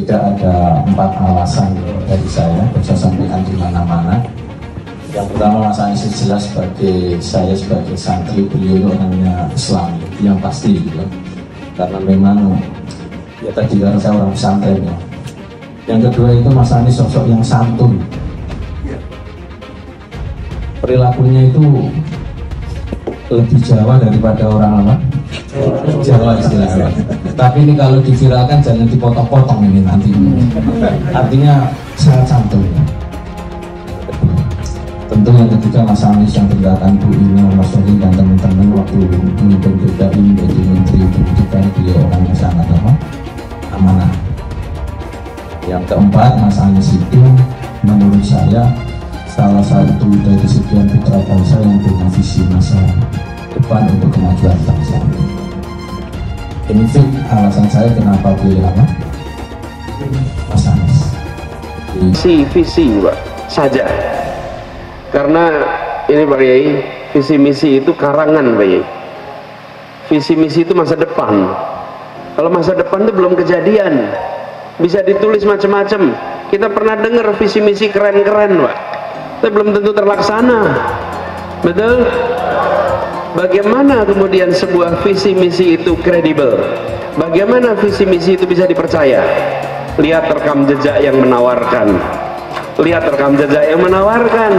tidak ada 4 alasan dari saya bisa sampaikan di mana-mana. Yang pertama, Mas Anies jelas saya sebagai santri, beliau orangnya Islami yang pasti gitu. Karena memang ya tadi karena saya orang pesantren ya. Yang kedua itu Mas Anies sosok yang santun. Perilakunya itu lebih Jawa daripada orang apa? Jawa istilahnya. Tapi ini kalau diviralkan jangan dipotong-potong ini nanti. Artinya sangat santun ya. Tentu yang ketiga Mas Anies yang berkaitan Bu Ina, Mas Sohi dan teman-teman waktu memimpin DKI menjadi Menteri Pendidikan, beliau orang yang sangat amanah. Yang keempat, Mas Anies itu menurut saya salah satu dari sekian putra bangsa yang punya visi masa depan untuk kemajuan bangsa. Ini alasan saya kenapa pilih apa? Mas Anies. Visi Pak saja. Karena ini Pak Yai, visi misi itu karangan Pak Yai. Visi misi itu masa depan. Kalau masa depan itu belum kejadian, bisa ditulis macam-macam. Kita pernah dengar visi misi keren-keren Pak, tapi belum tentu terlaksana. Betul? Bagaimana kemudian sebuah visi misi itu kredibel? Bagaimana visi misi itu bisa dipercaya? Lihat rekam jejak yang menawarkan. Lihat rekam jejak yang menawarkan.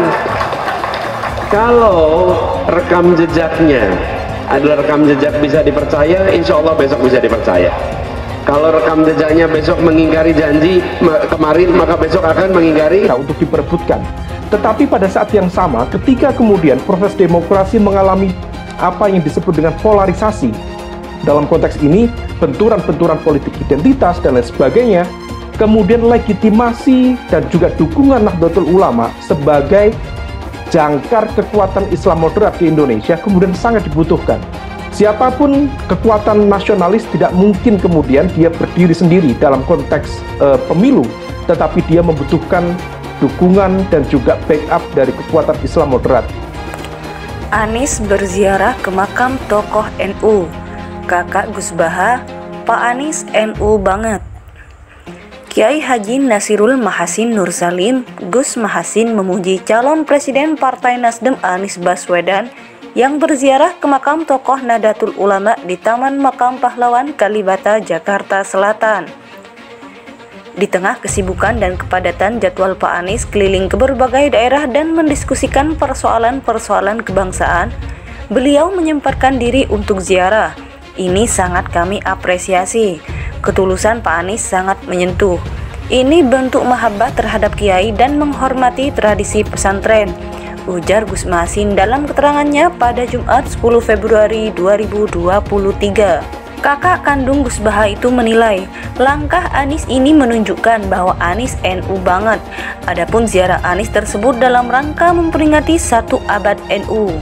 Kalau rekam jejaknya adalah rekam jejak bisa dipercaya, insya Allah besok bisa dipercaya. Kalau rekam jejaknya besok mengingkari janji kemarin, maka besok akan mengingkari untuk diperebutkan. Tetapi pada saat yang sama, ketika kemudian proses demokrasi mengalami apa yang disebut dengan polarisasi, dalam konteks ini benturan-benturan politik identitas dan lain sebagainya, kemudian legitimasi dan juga dukungan Nahdlatul Ulama sebagai jangkar kekuatan Islam moderat di Indonesia kemudian sangat dibutuhkan. Siapapun kekuatan nasionalis tidak mungkin kemudian dia berdiri sendiri dalam konteks pemilu, tetapi dia membutuhkan dukungan dan juga backup dari kekuatan Islam moderat. Anies berziarah ke makam tokoh NU. Kakak Gus Baha, Pak Anies NU banget. Kiai Haji Nasirul Mahasin Nur Salim, Gus Mahasin memuji calon presiden Partai Nasdem Anies Baswedan yang berziarah ke makam tokoh Nahdlatul Ulama di Taman Makam Pahlawan Kalibata, Jakarta Selatan. Di tengah kesibukan dan kepadatan jadwal Pak Anies keliling ke berbagai daerah dan mendiskusikan persoalan-persoalan kebangsaan, beliau menyempatkan diri untuk ziarah. Ini sangat kami apresiasi. Ketulusan Pak Anies sangat menyentuh. Ini bentuk mahabbah terhadap kiai dan menghormati tradisi pesantren, ujar Gus Mahasin dalam keterangannya pada Jumat 10 Februari 2023. Kakak kandung Gus Baha itu menilai langkah Anies ini menunjukkan bahwa Anies NU banget. Adapun ziarah Anies tersebut dalam rangka memperingati 1 abad NU.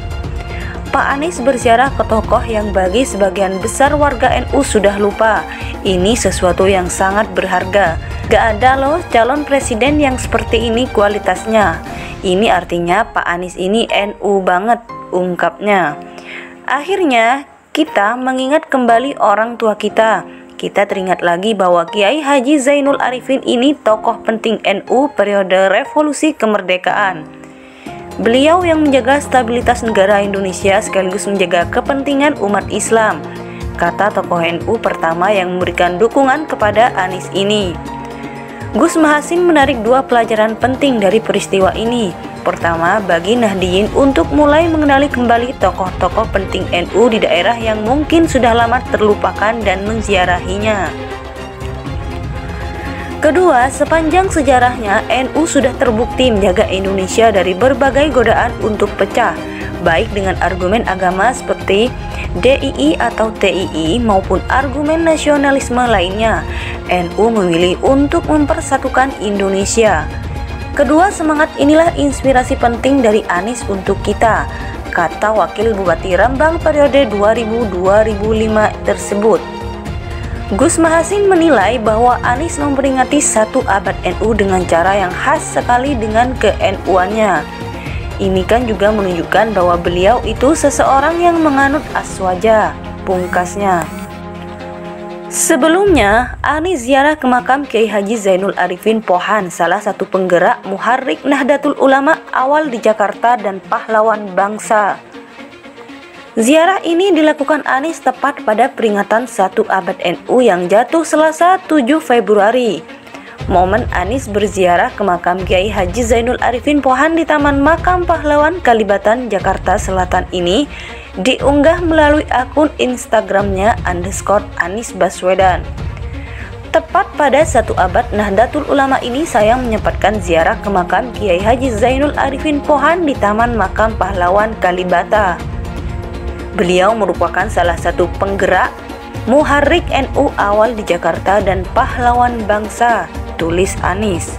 Pak Anies berziarah ke tokoh yang bagi sebagian besar warga NU sudah lupa. Ini sesuatu yang sangat berharga. Gak ada loh calon presiden yang seperti ini kualitasnya. Ini artinya Pak Anies ini NU banget, ungkapnya. Akhirnya kita mengingat kembali orang tua kita. Kita teringat lagi bahwa Kiai Haji Zainul Arifin ini tokoh penting NU periode revolusi kemerdekaan. Beliau yang menjaga stabilitas negara Indonesia sekaligus menjaga kepentingan umat Islam, kata tokoh NU pertama yang memberikan dukungan kepada Anies ini. Gus Mahasin menarik 2 pelajaran penting dari peristiwa ini. Pertama, bagi Nahdiyin untuk mulai mengenali kembali tokoh-tokoh penting NU di daerah yang mungkin sudah lama terlupakan dan menziarahinya. Kedua, sepanjang sejarahnya NU sudah terbukti menjaga Indonesia dari berbagai godaan untuk pecah, baik dengan argumen agama seperti DII atau TII maupun argumen nasionalisme lainnya. NU memilih untuk mempersatukan Indonesia. Kedua semangat inilah inspirasi penting dari Anies untuk kita, kata Wakil Bupati Rembang periode 2000-2005 tersebut. Gus Mahasin menilai bahwa Anies memperingati 1 abad NU dengan cara yang khas sekali dengan ke-NU-annya. Ini kan juga menunjukkan bahwa beliau itu seseorang yang menganut aswaja, pungkasnya. Sebelumnya, Anies ziarah ke makam Kiai Haji Zainul Arifin Pohan, salah satu penggerak muharrik Nahdlatul Ulama awal di Jakarta dan pahlawan bangsa. Ziarah ini dilakukan Anies tepat pada peringatan 1 abad NU yang jatuh Selasa 7 Februari. Momen Anies berziarah ke makam Kiai Haji Zainul Arifin Pohan di Taman Makam Pahlawan Kalibatan, Jakarta Selatan ini diunggah melalui akun Instagramnya _Anies Baswedan. Tepat pada 1 abad Nahdlatul Ulama ini, saya menyempatkan ziarah ke makam Kiai Haji Zainul Arifin Pohan di Taman Makam Pahlawan Kalibata. Beliau merupakan salah satu penggerak muharrik NU awal di Jakarta dan pahlawan bangsa, tulis Anies.